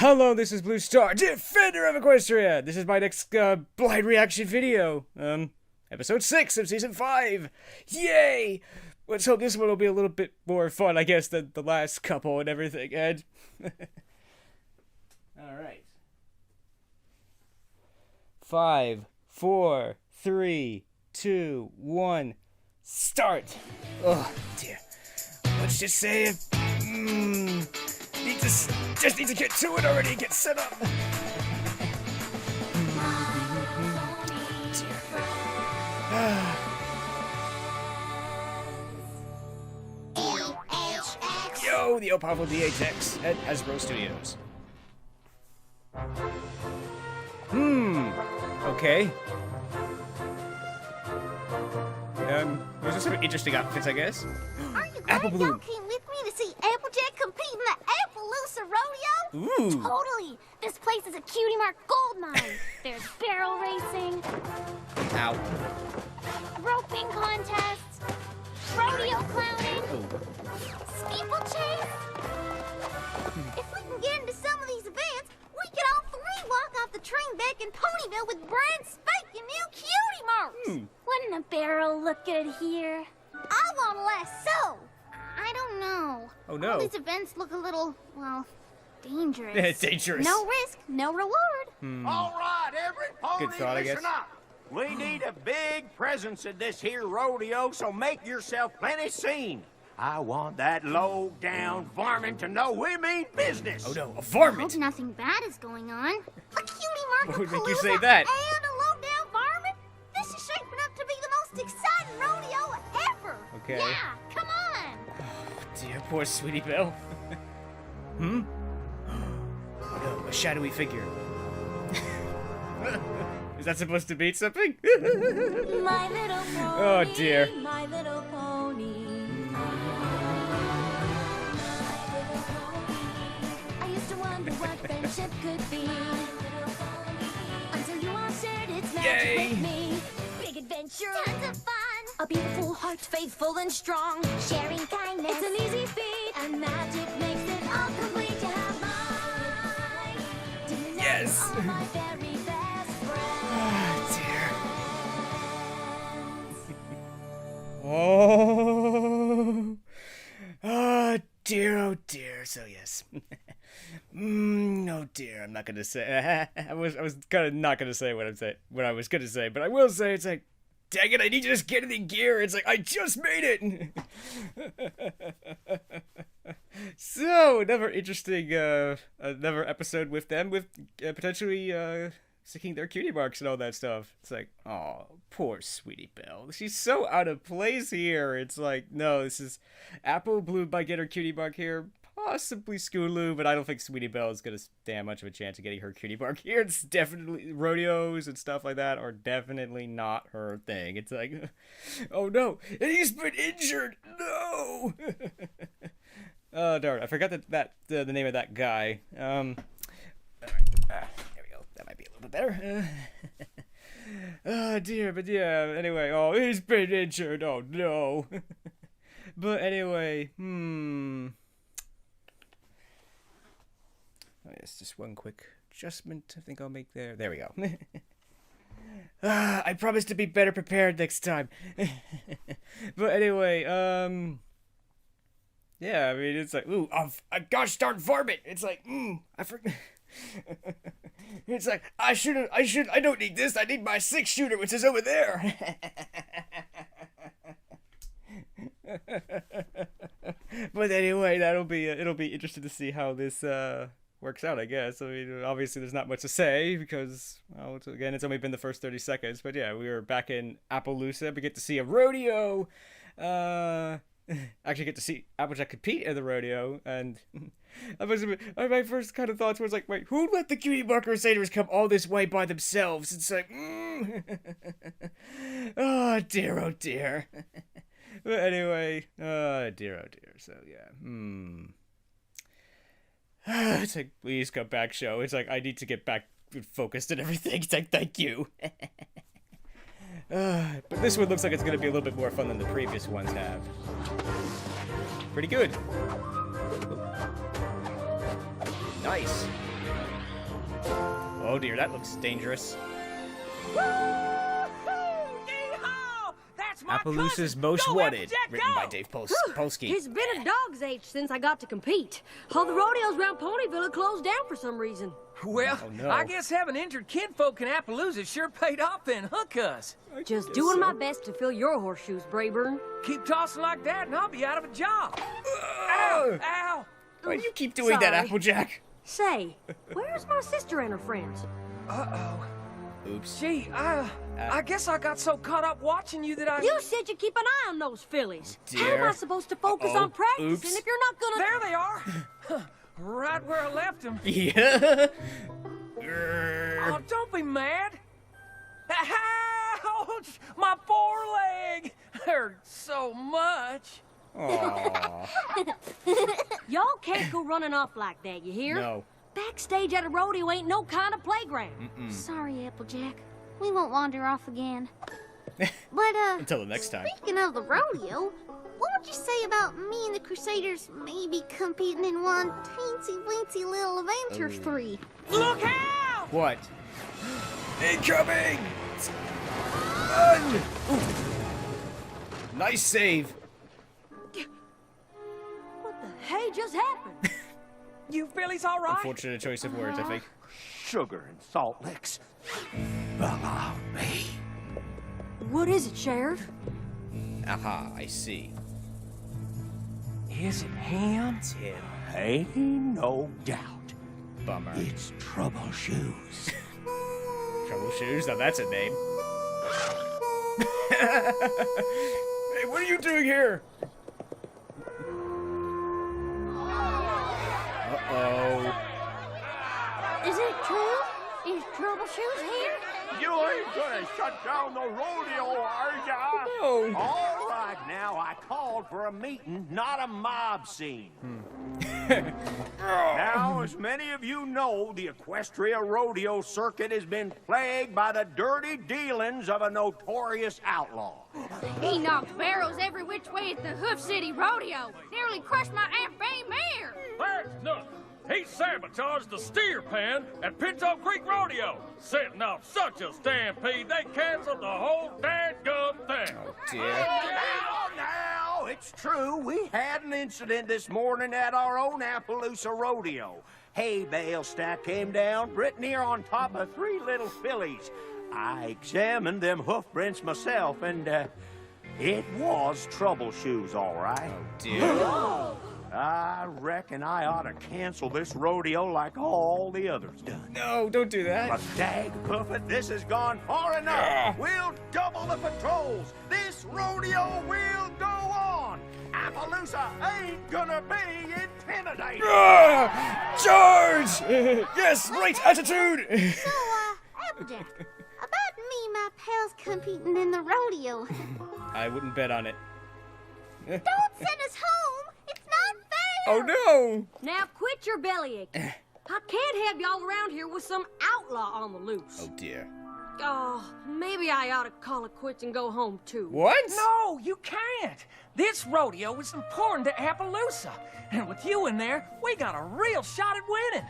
Hello, this is Blue Star, Defender of Equestria. This is my next blind reaction video. Episode 6 of Season 5. Yay! Let's hope this one will be a little bit more fun, I guess, than the last couple and everything, Ed. Alright. 5, 4, 3, 2, 1, start! Oh, dear. Let's just say just need to get to it already, get set up. Yo, the all-powerful DHX at Hasbro Studios. Okay. Those are some interesting outfits, I guess. Are you glad y'all came with me to see Applejack compete in the Appaloosa rodeo? Ooh. Totally. This place is a cutie mark gold mine. There's barrel racing. Ow. Roping contests. Rodeo clowning. Steeplechase. If we can get into some of these events, we can all three walk off the train back in Ponyville with brand spanking new cutie marks. Wouldn't a barrel look good here? I want a lasso. I don't know. Oh no. All these events look a little, well, dangerous. Dangerous. No risk, no reward. All right, every pony, Good thought, I guess. listen up. We need a big presence at this here rodeo, so make yourself plenty seen. I want that low-down varmint to know we mean business. Oh no, a Hope varmint! nothing bad is going on. A cutie mark What of would make you Appaloosa say that? and a low-down varmint? This is shaping up to be the most exciting rodeo ever. Okay. Yeah, come on. Oh dear, poor Sweetie Belle. Oh no, a shadowy figure. Is that supposed to be something? My little pony. Oh dear. My little pony. I used to wonder what friendship could be. Until you all shared its magic Yay. with me. Big adventure. Tons of fun. A beautiful heart, faithful and strong. Sharing kindness. It's an easy feat. And magic makes it all complete. You have mine. Didn't know Yes. all my very best friends. Oh dear. Oh dear, so yes. Oh dear, I'm not gonna say. I was kind of not gonna say what I was gonna say, but I will say it's like, dang it, I need to just get it in gear. It's like I just made it. So another interesting, another episode with them, with potentially sticking their cutie marks and all that stuff. It's like, oh, poor Sweetie Belle. She's so out of place here. It's like, no, this is Apple Blue might get her cutie mark here. Possibly Scootaloo, but I don't think Sweetie Belle is gonna stand much of a chance of getting her cutie mark here. It's definitely rodeos and stuff like that are definitely not her thing. It's like, oh no, and he's been injured. No. Oh darn! I forgot the name of that guy. All right, there we go. That might be a little bit better. Oh dear, but yeah. Anyway, oh, he's been injured. Oh no. But anyway, Oh, yes, just one quick adjustment I think I'll make there. There we go. I promise to be better prepared next time. But anyway, yeah, I mean, it's like, ooh, a gosh darn varmint. It's like, I forgot. It's like, I don't need this. I need my 6-shooter, which is over there. But anyway, it'll be interesting to see how this, works out, I guess. I mean, obviously there's not much to say because, well, it's only been the first 30 seconds. But yeah, we were back in Appaloosa. We get to see a rodeo. Actually get to see Applejack compete in the rodeo. And my first kind of thoughts was like, wait, who let the cutie mark Crusaders come all this way by themselves? It's like, oh dear. But anyway, oh dear. So yeah, it's like, please come back, show. It's like, I need to get back focused and everything. It's like, thank you. But this one looks like it's going to be a little bit more fun than the previous ones have. Pretty good. Nice. Oh dear, that looks dangerous. Appaloosa's Most Wanted, written by Dave Polsky. It's been a dog's age since I got to compete. All the rodeos around Ponyville are closed down for some reason. Well, Oh, no. I guess having injured kinfolk in Appaloosa sure paid off then, huh, cuz? Just doing my best to fill your horseshoes, Brayburn. Keep tossing like that and I'll be out of a job. Ow! Ow! Why do you keep doing that, Sorry. Applejack? Say, where's my sister and her friends? Uh-oh. Oops. Gee, I guess I got so caught up watching you that I... You said you'd keep an eye on those fillies. How am Dear. I supposed to focus Uh-oh. on practicing Oops. if you're not gonna... There they are! Right where I left them. Yeah. Oh, don't be mad. Ouch! My foreleg hurt so much. Aww. Y'all can't go running off like that, you hear? No. Backstage at a rodeo ain't no kind of playground. Sorry, Applejack. We won't wander off again. But, Until the next time. speaking of the rodeo, what would you say about me and the Crusaders maybe competing in one teensy-weensy little event or three? Look out! What? Incoming! Run! Ooh. Nice save. What the hey just happened? You fillies all right? Unfortunate choice of words, I think. Sugar and salt licks. Allow me. What is it, Sheriff? Aha, I see. Is it him? It's him. Ain't no doubt. Bummer. It's Troubleshoes. Troubleshoes? Now that's a name. Hey, what are you doing here? Uh-oh. Is it true? Is Troubleshoes here? You ain't gonna shut down the rodeo, are ya? No. All right, now I called for a meeting, not a mob scene. Now, as many of you know, the Equestria rodeo circuit has been plagued by the dirty dealings of a notorious outlaw. He knocked barrels every which way at the Hoof City Rodeo. Nearly crushed my Aunt Bay mare. That's nothing. He sabotaged the steer pen at Pinto Creek Rodeo, setting off such a stampede they canceled the whole dadgum thing. Oh, dear. Now, it's true. We had an incident this morning at our own Appaloosa rodeo. Hay bale stack came down, pretty near on top of 3 little fillies. I examined them hoof prints myself, and it was Troubleshoes, all right. Oh, dear. I reckon I ought to cancel this rodeo like all the others done. No, don't do that. But dag hoofit, this has gone far enough. We'll double the patrols. This rodeo will go on. Appaloosa ain't gonna be intimidated. Charge! Yes, right attitude! So, Applejack, about me and my pals competing in the rodeo. I wouldn't bet on it. Don't send us home. It's not fair. Oh no! Now quit your bellyache. I can't have y'all around here with some outlaw on the loose. Oh dear. Oh, maybe I ought to call it quits and go home too. What? No, you can't. This rodeo is important to Appaloosa. And with you in there, we got a real shot at winning.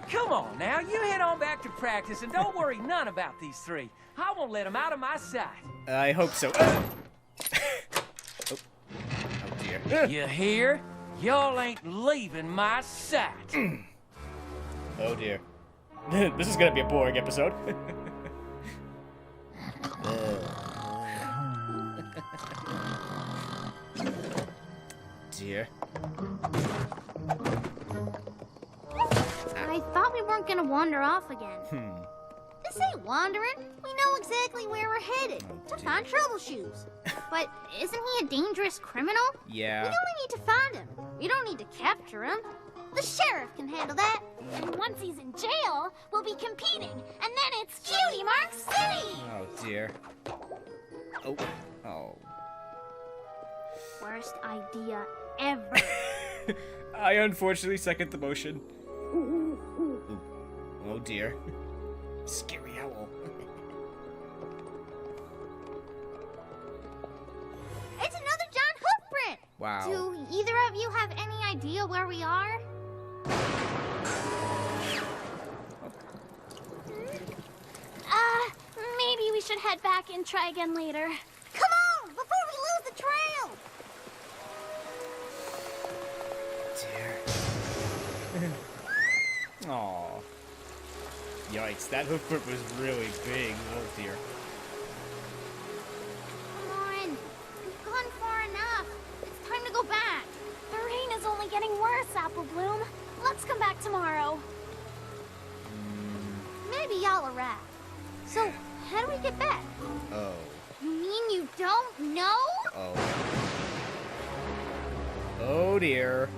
Come on now, you head on back to practice and don't worry none about these 3. I won't let them out of my sight. I hope so. Oh, oh dear. You hear? Y'all ain't leaving my sight. Oh dear. This is gonna be a boring episode. Dear. I thought we weren't gonna wander off again. This ain't wandering. We know exactly where we're headed. To find Troubleshoes. But isn't he a dangerous criminal? Yeah. We only need to find him. We don't need to capture him. The sheriff can handle that. And once he's in jail, we'll be competing. And then it's Cutie Mark City! Oh dear. Oh. Oh. Worst idea ever. I unfortunately second the motion. Ooh. Oh dear. Scary owl. It's another giant hoof print! Wow. Do either of you have any idea where we are? should head back and try again later. Come on, before we lose the trail! Dear. Aw. Yikes, that hoof foot was really big. Oh dear. Come on, we've gone far enough. It's time to go back. The rain is only getting worse, Apple Bloom. Let's come back tomorrow. Maybe y'all are right. So, how do we get back? Oh. You mean you don't know? Oh. Oh dear.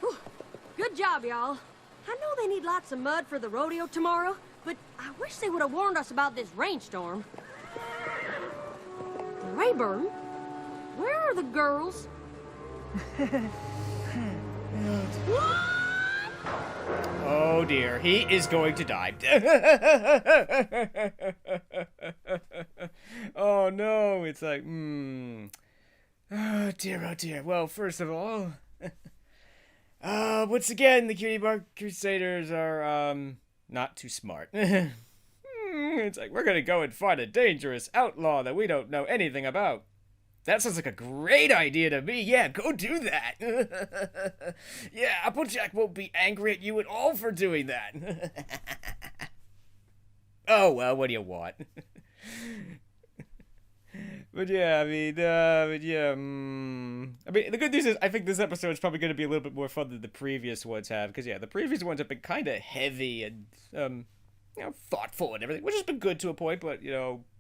Whew. Good job, y'all. I know they need lots of mud for the rodeo tomorrow, but I wish they would have warned us about this rainstorm. Rayburn, where are the girls? Oh dear, he is going to die. Oh no, it's like, oh dear. Well, first of all, once again, the Cutie Mark Crusaders are, not too smart. It's like, we're gonna go and find a dangerous outlaw that we don't know anything about. That sounds like a great idea to me. Yeah, go do that. Yeah, Applejack won't be angry at you at all for doing that. Oh, well, what do you want? But yeah, I mean, the good news is I think this episode is probably going to be a little bit more fun than the previous ones have. Because, yeah, the previous ones have been kind of heavy and, thoughtful and everything, which has been good to a point, but,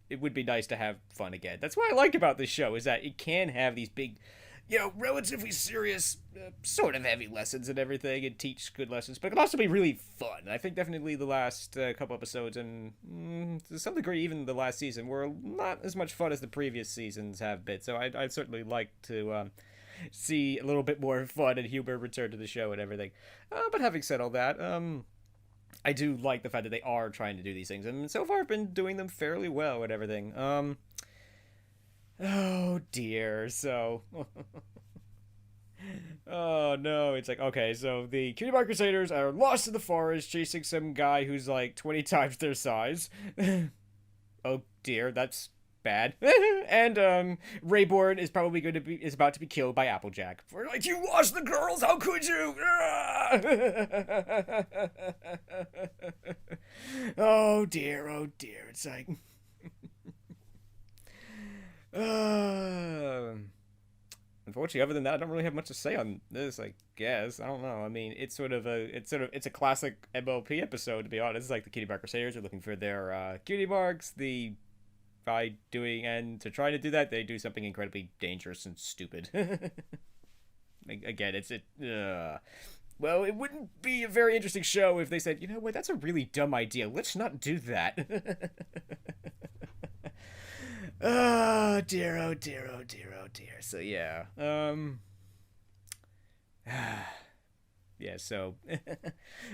it would be nice to have fun again. That's what I like about this show, is that it can have these big, relatively serious, sort of heavy lessons and everything, and teach good lessons, but it can also be really fun. I think definitely the last couple episodes, and to some degree even the last season, were not as much fun as the previous seasons have been, so I'd certainly like to see a little bit more fun and humor return to the show and everything. But having said all that, I do like the fact that they are trying to do these things, and so far I've been doing them fairly well and everything. Oh dear, so... Oh no, it's like, okay, so the Cutie Mark Crusaders are lost in the forest chasing some guy who's like 20 times their size. Oh dear, that's bad. And Rayburn is probably is about to be killed by Applejack. For like, you lost the girls, how could you? Oh dear, it's like unfortunately, other than that, I don't really have much to say on this, I guess. I don't know. I mean, it's a classic MLP episode, to be honest. It's like the Cutie Mark Crusaders are looking for their cutie marks. By doing, and to try to do that, they do something incredibly dangerous and stupid. Again, well, it wouldn't be a very interesting show if they said, you know what, that's a really dumb idea. Let's not do that. Oh dear. So yeah, yeah. So,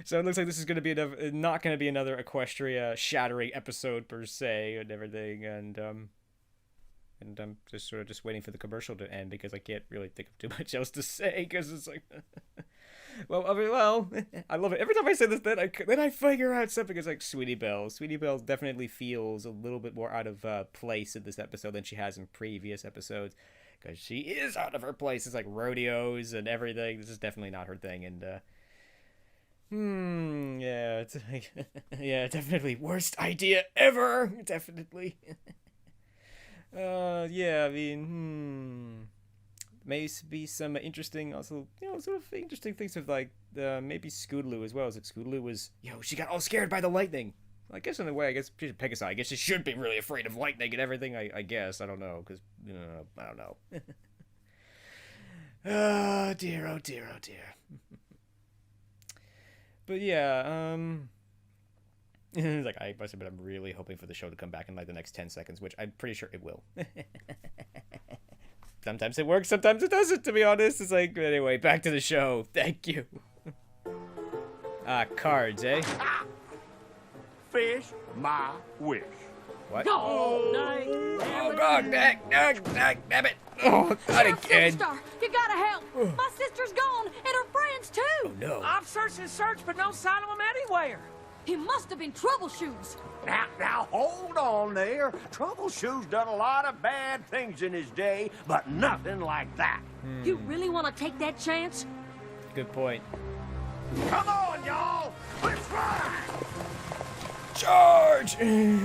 so it looks like this is going to be not going to be another Equestria shattering episode per se and everything, and I'm just sort of just waiting for the commercial to end because I can't really think of too much else to say because it's like. Well, I love it. Every time I say this, then I figure out something. It's like Sweetie Belle. Sweetie Belle definitely feels a little bit more out of place in this episode than she has in previous episodes. Because she is out of her place. It's like rodeos and everything. This is definitely not her thing. And, yeah, it's like, yeah, definitely worst idea ever. Definitely. Yeah, I mean, maybe some interesting, also, sort of interesting things with, like, maybe Scootaloo as well. Is that Scootaloo was, she got all scared by the lightning. I guess in a way, she's a Pegasus. I guess she should be really afraid of lightning and everything, I guess. I don't know, because, I don't know. Oh, dear. But, yeah, it's like, I must admit, I'm really hoping for the show to come back in, like, the next 10 seconds, which I'm pretty sure it will. Sometimes it works, sometimes it doesn't, to be honest. It's like, anyway, back to the show. Thank you. Cards, eh? Fish my wish. What? Oh, dang. Oh, God, damn it. Oh, not again. Superstar, you gotta help. My sister's gone, and her friends, too. Oh, no. I've searched and searched, but no sign of them anywhere. It must have been Troubleshoes. Now, hold on there. Troubleshoes done a lot of bad things in his day, but nothing like that. You really want to take that chance? Good point. Come on, y'all! Let's ride! Charge! You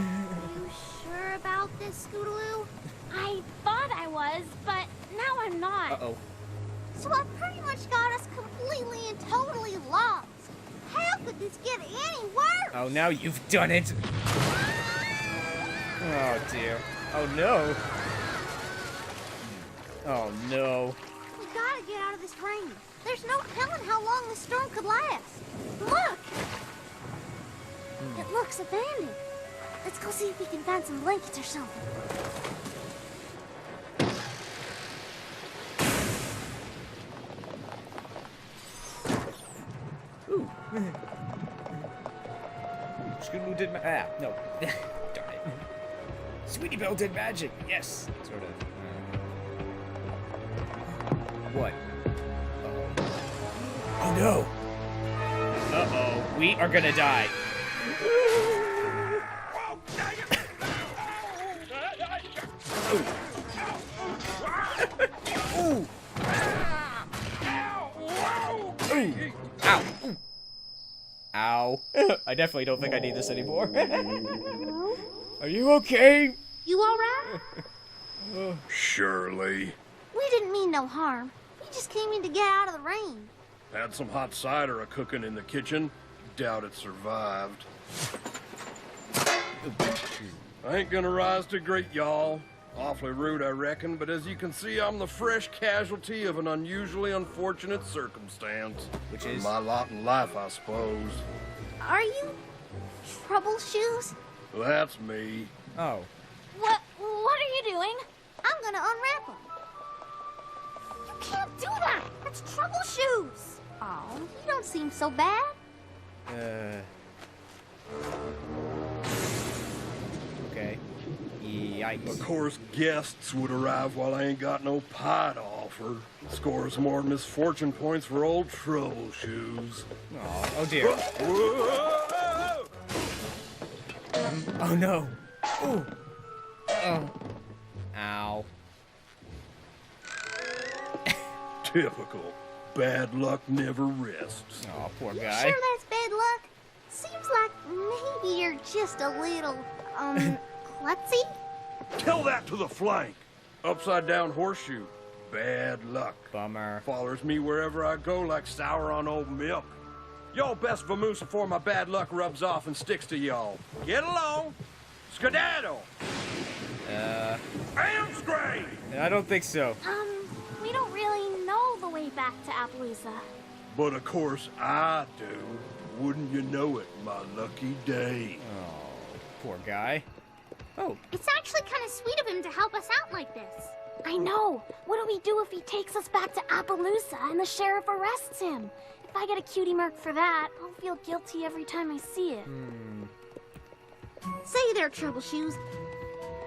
sure about this, Scootaloo? I thought I was, but now I'm not. Uh-oh. So I pretty much got us completely and totally lost. How could this get any worse? Oh, now you've done it. Oh, dear. Oh, no. Oh, no. We gotta get out of this rain. There's no telling how long this storm could last. Look! It looks abandoned. Let's go see if we can find some blankets or something. Ooh. Scootaloo did no. Darn it. Sweetie Belle did magic. Yes. Sort of. What? Oh no. Uh-oh. We are gonna die. Ooh. Ow. Ooh. Ow. I definitely don't think I need this anymore. Are you okay? You alright? Surely. We didn't mean no harm. We just came in to get out of the rain. Had some hot cider a-cooking in the kitchen. Doubt it survived. I ain't gonna rise to great, y'all. Awfully rude, I reckon, but as you can see, I'm the fresh casualty of an unusually unfortunate circumstance. Which is? My lot in life, I suppose. Are you Troubleshoes? That's me. Oh. What are you doing? I'm gonna unwrap them. You can't do that! That's Troubleshoes! Oh, you don't seem so bad. Okay. Yikes. Of course, guests would arrive while I ain't got no pie to offer. Score some more misfortune points for old Troubleshoes. Oh dear. Whoa! Oh no. Ooh. Oh. Ow. Typical. Bad luck never rests. Oh, poor You guy. sure that's bad luck? Seems like maybe you're just a little, klutzy? Tell that to the flank. Upside down horseshoe. Bad luck. Bummer. Follows me wherever I go like sour on old milk. Y'all best vamoose before my bad luck rubs off and sticks to y'all. Get along. Skedaddle. Amscray! I don't think so. We don't really know the way back to Appaloosa. But of course I do. Wouldn't you know it, my lucky day. Oh, poor guy. Oh, It's actually kind of sweet of him to help us out like this. I know. What do we do if he takes us back to Appaloosa and the sheriff arrests him? If I get a cutie mark for that, I'll feel guilty every time I see it. Say there, Troubleshoes.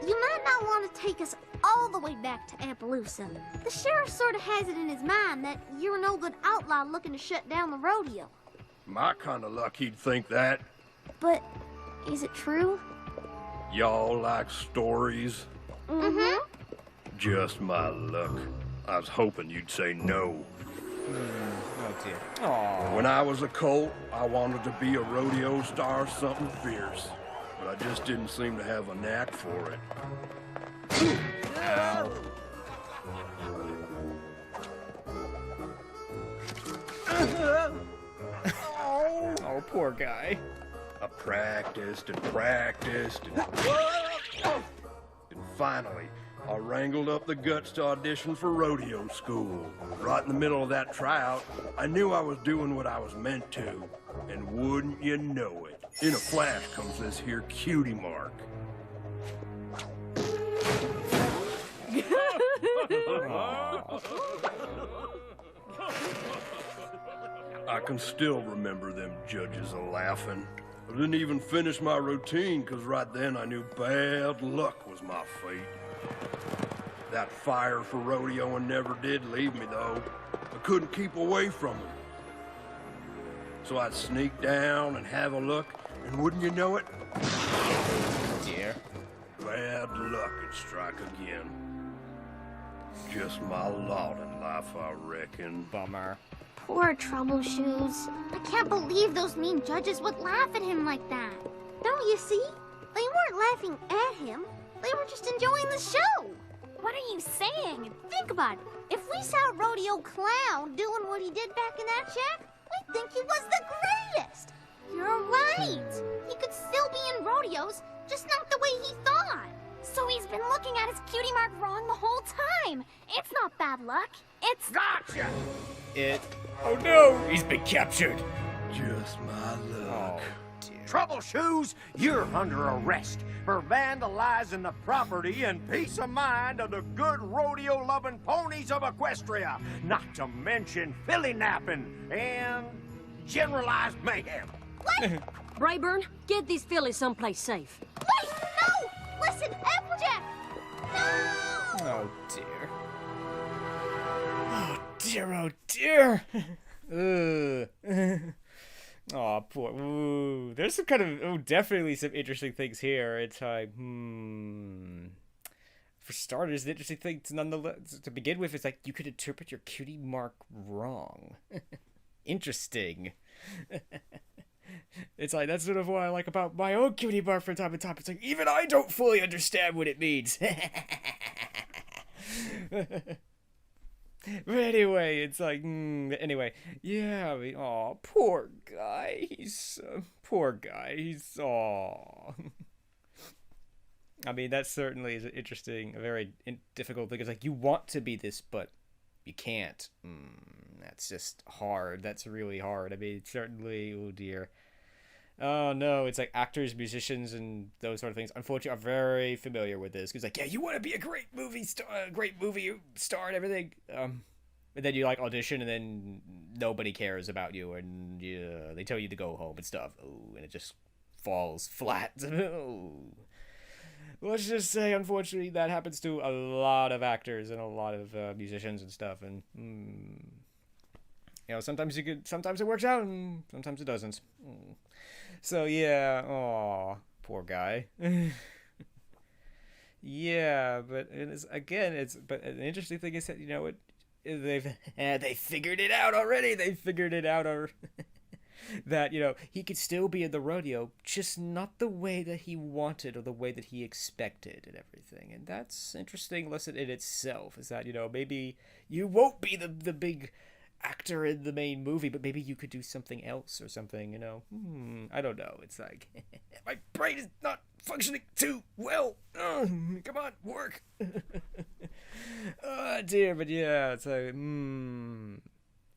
You might not want to take us all the way back to Appaloosa. The sheriff sort of has it in his mind that you're a no-good outlaw looking to shut down the rodeo. My kind of luck he'd think that. But is it true? Y'all like stories? Mm-hmm. Just my luck. I was hoping you'd say no. oh dear. Aw. When I was a colt, I wanted to be a rodeo star or something fierce. But I just didn't seem to have a knack for it. Ow. Oh, poor guy. I practiced and practiced and finally, I wrangled up the guts to audition for rodeo school. Right in the middle of that tryout, I knew I was doing what I was meant to. And wouldn't you know it, in a flash comes this here cutie mark. I can still remember them judges a-laughing. I didn't even finish my routine, because right then I knew bad luck was my fate. That fire for rodeoing never did leave me, though. I couldn't keep away from them. So I'd sneak down and have a look, And wouldn't you know it, Dear. bad luck would strike again. Just my lot in life, I reckon. Bummer. Poor Troubleshoes. I can't believe those mean judges would laugh at him like that. Don't you see? They weren't laughing at him. They were just enjoying the show. What are you saying? Think about it. If we saw a rodeo clown doing what he did back in that shack, we'd think he was the greatest. You're right. He could still be in rodeos, just not the way he thought. So he's been looking at his cutie mark wrong the whole time. It's not bad luck. It's... Gotcha! Oh no! He's been captured. Just my luck. Oh, dear. Troubleshoes, you're under arrest for vandalizing the property and peace of mind of the good rodeo-loving ponies of Equestria, not to mention filly napping and generalized mayhem. What? Brayburn, get these fillies someplace safe. Wait, no! Listen, Applejack! No! Oh dear. Oh dear, oh dear. Ugh. Oh, poor. Ooh. There's some kind of, definitely some interesting things here. It's like, For starters, the interesting thing to begin with is like you could interpret your cutie mark wrong. Interesting. It's like, that's sort of what I like about my own cutie mark from time to time. It's like, even I don't fully understand what it means. But anyway, it's like, anyway, yeah, I mean, aw, poor guy. Poor guy. He's, aw. I mean, that certainly is interesting, a very difficult thing. It's like, you want to be this, but you can't. That's just hard. That's really hard. I mean, certainly, oh dear. Oh no, it's like actors, musicians, and those sort of things, unfortunately, are very familiar with this. Because like, yeah, you want to be a great movie star and everything. And then you like audition, and then nobody cares about you, and they tell you to go home and stuff. Oh, and it just falls flat. Oh. Let's just say, unfortunately, that happens to a lot of actors and a lot of musicians and stuff. And sometimes it works out, and sometimes it doesn't. So yeah, aw, poor guy. Yeah, but but an interesting thing is that they figured it out already. They figured it out that he could still be in the rodeo, just not the way that he wanted or the way that he expected and everything. And that's an interesting lesson in itself. Is that maybe you won't be the big actor in the main movie, but maybe you could do something else or something, I don't know. It's like, my brain is not functioning too well. Come on, work. Oh, dear, but yeah, it's like,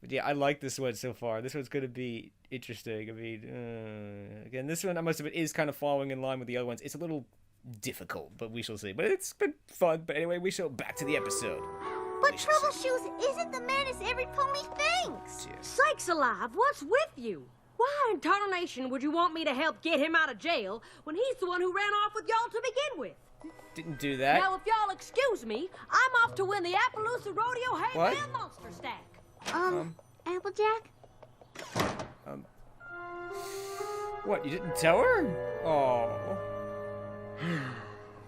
But yeah, I like this one so far. This one's going to be interesting. I mean, again, this one, most of it is kind of following in line with the other ones. It's a little difficult, but we shall see. But it's been fun. But anyway, we shall back to the episode. But Troubleshoes isn't the menace every pony thinks. Sakes alive, what's with you? Why in tarnation would you want me to help get him out of jail when he's the one who ran off with y'all to begin with? Didn't do that. Now, if y'all excuse me, I'm off to win the Appaloosa Rodeo Hay What? Bale Monster Stack. Applejack? What, you didn't tell her? Oh.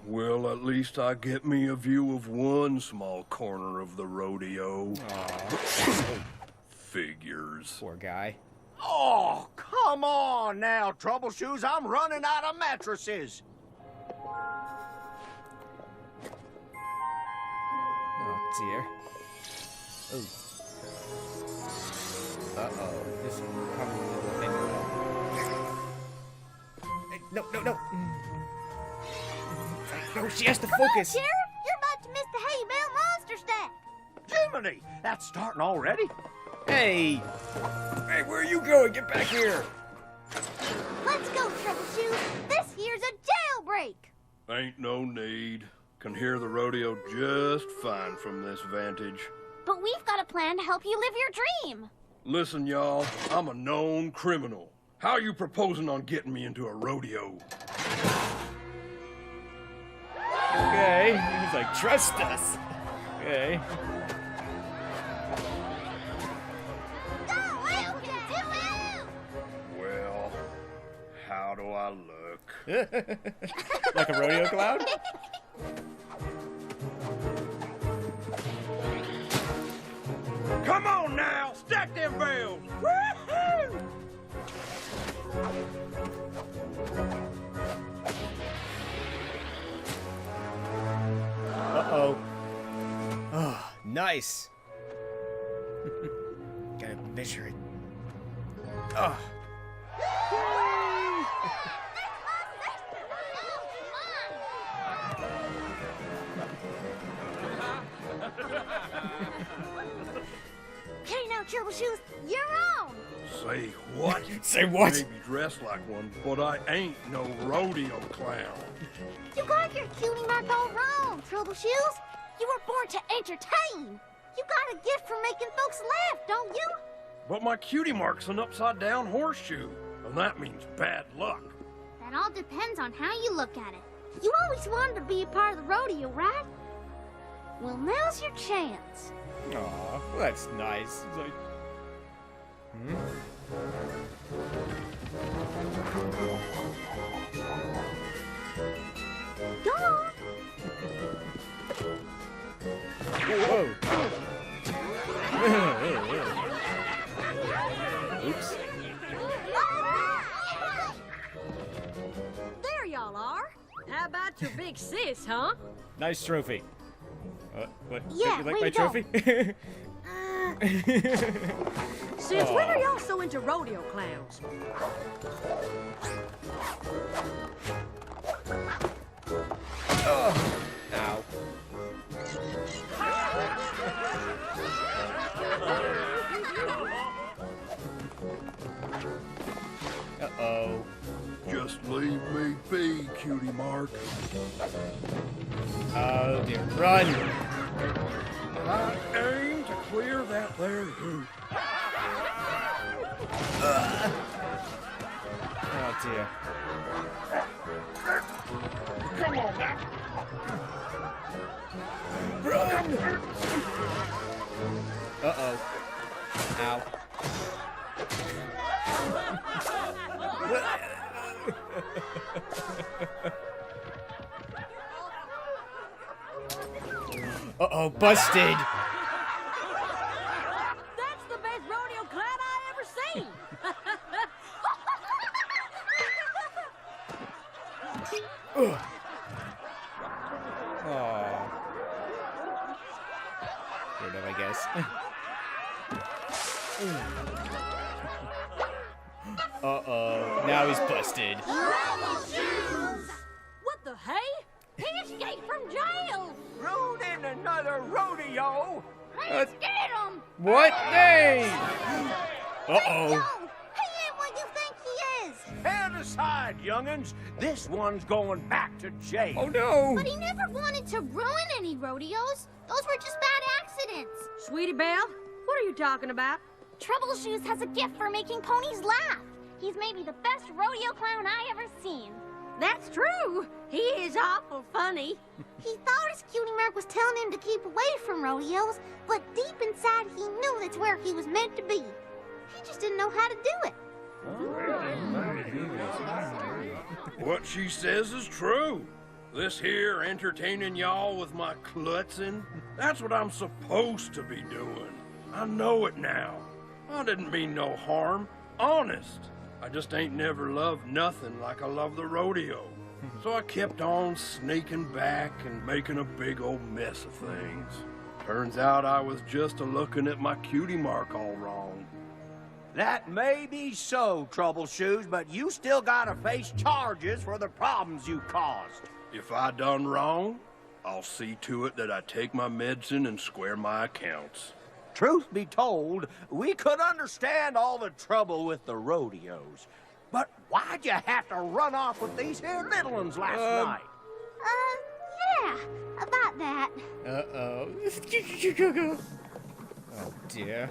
Well, at least I get me a view of one small corner of the rodeo. Figures. Poor guy. Oh, come on now, Troubleshoes. I'm running out of mattresses. Oh, dear. Oh. Uh-oh. This probably will end well. Hey, no. No, she has to Come focus. on, Sheriff! You're about to miss the Hay Bale Monster Stack! Jiminy, that's starting already? Hey, where are you going? Get back here. Let's go, Troubleshoes! This here's a jailbreak! Ain't no need. Can hear the rodeo just fine from this vantage. But we've got a plan to help you live your dream! Listen, y'all, I'm a known criminal. How you proposing on getting me into a rodeo? Okay. He's like, trust us. Okay. Go, Applejack! Well, how do I look? Like a rodeo clown? Come on now, stack them bales! Woo-hoo! Uh-oh. Oh, nice. Gotta measure it. Oh. Okay, now, Troubleshoes, you're on. Say what? Say what? Maybe dressed like one, but I ain't no rodeo clown. You got your cutie mark all wrong, Troubleshoes. You were born to entertain. You got a gift for making folks laugh, don't you? But my cutie mark's an upside-down horseshoe, and that means bad luck. That all depends on how you look at it. You always wanted to be a part of the rodeo, right? Well, now's your chance. Aw, well, that's nice. It's like... Go on. Whoa. Oops. There y'all are. How about your big sis, huh? Nice trophy. What? Yeah, you like way my to go. trophy? Since when are y'all so into rodeo clowns? Ow. Uh-oh. Just leave me be, cutie mark. Oh dear. Run! I aim to clear that there hoop. Oh dear. Come on now. Uh-oh. Ow. Uh-oh, busted! That's the best rodeo clown I ever seen. Aww. Good enough, I guess. Uh-oh, now he's busted. What the hey? He escaped from jail. Rode in another rodeo. Let's get him. What? Hey! Yo, Uh-oh. he ain't what you think he is. Hand aside, young'uns. This one's going back to jail. Oh no! But he never wanted to ruin any rodeos. Those were just bad accidents. Sweetie Belle, what are you talking about? Troubleshoes has a gift for making ponies laugh. He's maybe the best rodeo clown I ever seen. That's true. He is awful funny. He thought his cutie mark was telling him to keep away from rodeos, but deep inside he knew that's where he was meant to be. He just didn't know how to do it. What she says is true. This here entertaining y'all with my klutzing, that's what I'm supposed to be doing. I know it now. I didn't mean no harm. Honest. I just ain't never loved nothing like I love the rodeo. So I kept on sneaking back and making a big old mess of things. Turns out I was just a-looking at my cutie mark all wrong. That may be so, Troubleshoes, but you still gotta face charges for the problems you caused. If I done wrong, I'll see to it that I take my medicine and square my accounts. Truth be told, we could understand all the trouble with the rodeos. But why'd you have to run off with these here little ones last night? Yeah, about that. Uh-oh. Oh dear.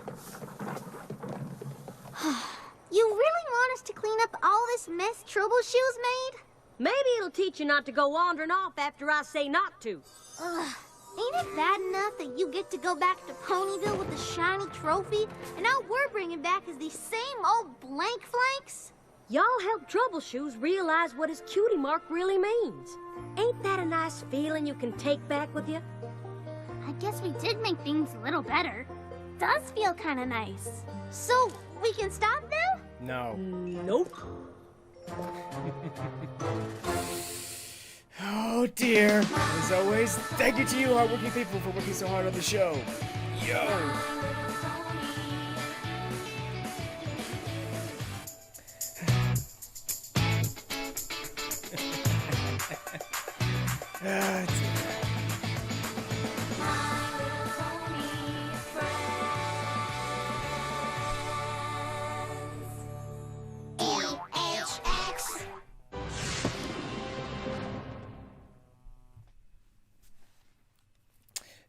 You really want us to clean up all this mess Troubleshoes made? Maybe it'll teach you not to go wandering off after I say not to. Ugh. Ain't it bad enough that you get to go back to Ponyville with a shiny trophy, and all we're bringing back is these same old blank flanks? Y'all help Troubleshoes realize what his cutie mark really means. Ain't that a nice feeling you can take back with you? I guess we did make things a little better. Does feel kind of nice. So, we can stop now? No. Nope. Oh dear. As always, thank you to you hardworking people for working so hard on the show. Yo! Ah,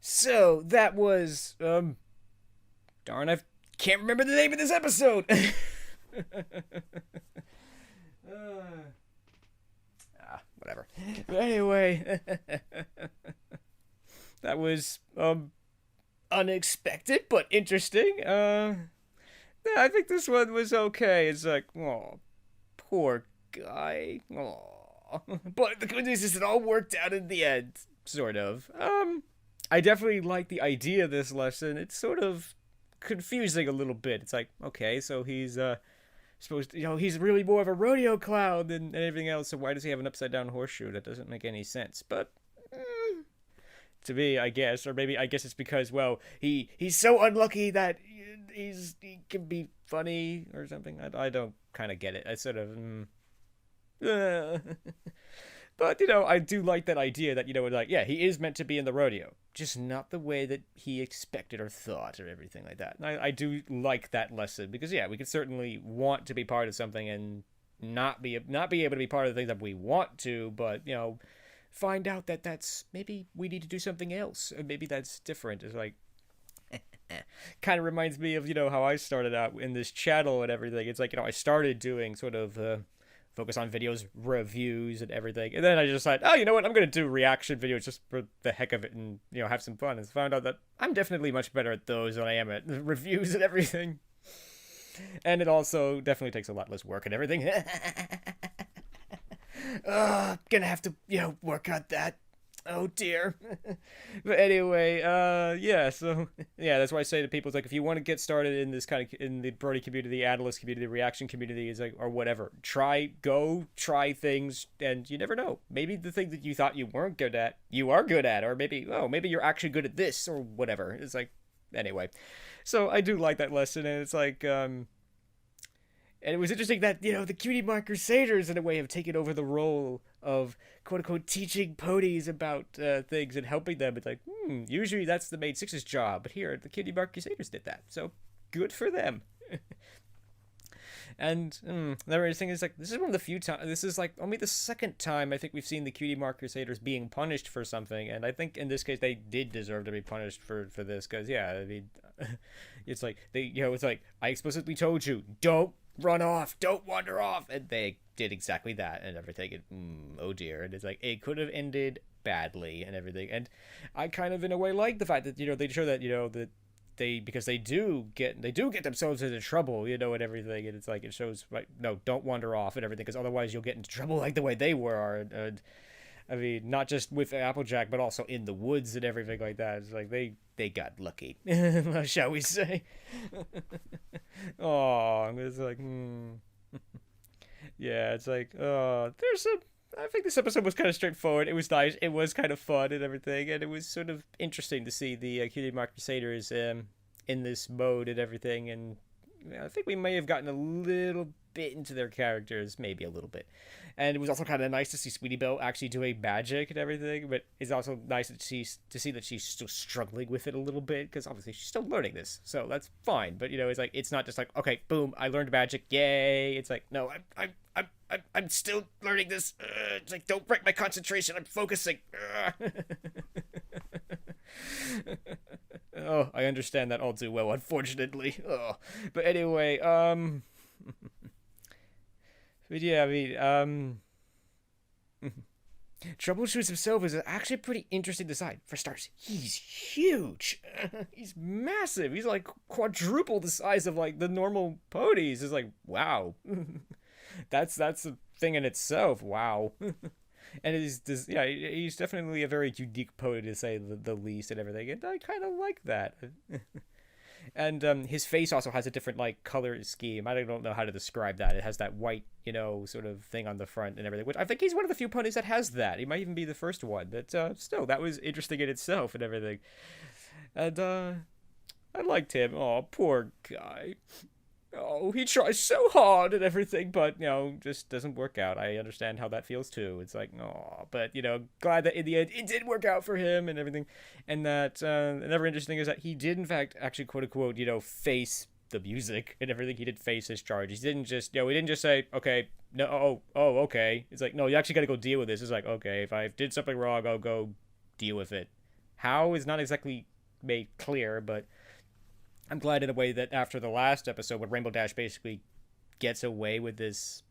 so that was darn, I can't remember the name of this episode. Whatever. But anyway, that was unexpected but interesting. Yeah, I think this one was okay. It's like, oh, poor guy. Oh, but the good news is it all worked out in the end, sort of. I definitely like the idea of this lesson. It's sort of confusing a little bit. It's like, okay, so he's supposed to, he's really more of a rodeo clown than everything else, so why does he have an upside down horseshoe? That doesn't make any sense. But to me, I guess, or maybe I guess it's because, well, he's so unlucky that he can be funny or something. I don't kind of get it. I sort of but, I do like that idea that, like, yeah, he is meant to be in the rodeo, just not the way that he expected or thought or everything like that. And I do like that lesson because, yeah, we could certainly want to be part of something and not be able to be part of the things that we want to, but, find out that that's, maybe we need to do something else, or maybe that's different. It's like, kind of reminds me of, how I started out in this channel and everything. It's like, I started doing sort of, focus on videos, reviews, and everything. And then I just decided, oh, you know what? I'm going to do reaction videos just for the heck of it and, have some fun. And found out that I'm definitely much better at those than I am at reviews and everything. And it also definitely takes a lot less work and everything. Gonna have to, work on that. Oh, dear. But anyway, yeah, so, yeah, that's why I say to people, it's like, if you want to get started in this kind of, in the Brony community, the Analyst community, the reaction community, is like, or whatever, try things, and you never know. Maybe the thing that you thought you weren't good at, you are good at, or maybe you're actually good at this, or whatever. It's like, anyway. So, I do like that lesson, and it's like, and it was interesting that, the Cutie Mark Crusaders, in a way, have taken over the role of, quote-unquote, teaching ponies about things and helping them. It's like, usually that's the Maid Six's job, but here, the Cutie Mark Crusaders did that. So, good for them. And the other thing is, like, this is one of the few times, this is, like, only the second time I think we've seen the Cutie Mark Crusaders being punished for something, and I think in this case they did deserve to be punished for this, because, yeah, I mean, it's like, it's like, I explicitly told you, don't run off, don't wander off, and they did exactly that and everything. And oh dear. And it's like, it could have ended badly and everything. And I kind of in a way like the fact that they show that that because they do get themselves into trouble, and everything. And it's like, it shows, like, no, don't wander off and everything, because otherwise you'll get into trouble like the way they were. And I mean, not just with Applejack, but also in the woods and everything like that. It's like they got lucky, shall we say? Oh, it's like, yeah, it's like, I think this episode was kind of straightforward. It was nice. It was kind of fun and everything, and it was sort of interesting to see the Cutie Mark Crusaders in this mode and everything. And I think we may have gotten a little bit into their characters, maybe a little bit. And it was also kind of nice to see Sweetie Belle actually doing magic and everything, but it's also nice to see that she's still struggling with it a little bit, because obviously she's still learning this, so that's fine. But it's like, it's not just like, okay, boom, I learned magic, yay. It's like, no, I'm still learning this. It's like, don't break my concentration, I'm focusing. Oh, I understand that all too well, unfortunately. Oh, but anyway, but yeah, I mean, Troubleshoes himself is actually pretty interesting to decide. For starters, he's huge. He's massive. He's like quadruple the size of, like, the normal ponies. It's like, wow. that's a thing in itself. Wow. And he's definitely a very unique poet, to say the least, and everything. And I kind of like that. And his face also has a different like color scheme. I don't know how to describe that. It has that white, sort of thing on the front and everything. Which I think he's one of the few ponies that has that. He might even be the first one. But still, that was interesting in itself and everything. And I liked him. Oh, poor guy. Oh, he tries so hard and everything, but, just doesn't work out. I understand how that feels, too. It's like, oh, but, glad that in the end it did work out for him and everything. And that, another interesting thing is that he did, in fact, actually, quote-unquote, face the music and everything. He did face his charge. He didn't just, he didn't just say, okay, no, okay. It's like, no, you actually got to go deal with this. It's like, okay, if I did something wrong, I'll go deal with it. How is not exactly made clear, but I'm glad in a way that after the last episode, when Rainbow Dash basically gets away with this,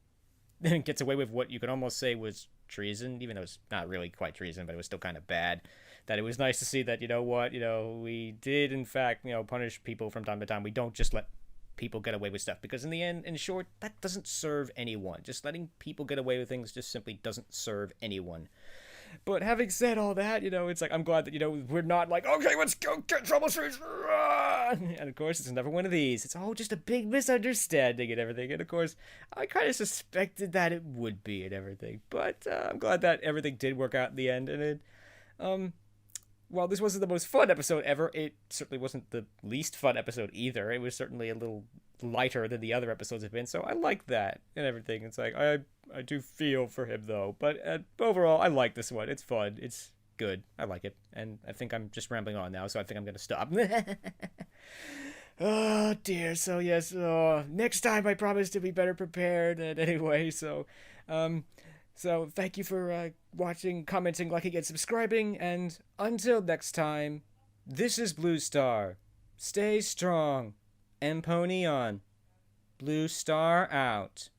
gets away with what you could almost say was treason, even though it's not really quite treason, but it was still kind of bad. That it was nice to see that, we did in fact, punish people from time to time. We don't just let people get away with stuff, because in the end, in short, that doesn't serve anyone. Just letting people get away with things just simply doesn't serve anyone. But having said all that, it's like, I'm glad that, we're not like, okay, let's go get Troubleshoes. And of course, it's another one of these. It's all just a big misunderstanding and everything. And of course, I kind of suspected that it would be and everything. But I'm glad that everything did work out in the end. And it, while this wasn't the most fun episode ever, it certainly wasn't the least fun episode either. It was certainly a little lighter than the other episodes have been, so I like that and everything. It's like, I do feel for him, though. But overall, I like this one. It's fun. It's good. I like it. And I think I'm just rambling on now, so I think I'm going to stop. Oh, dear. So, yes, next time I promise to be better prepared. And anyway, so thank you for watching, commenting, liking, and subscribing. And until next time, this is Blue Star. Stay strong and pony on. Blue Star out.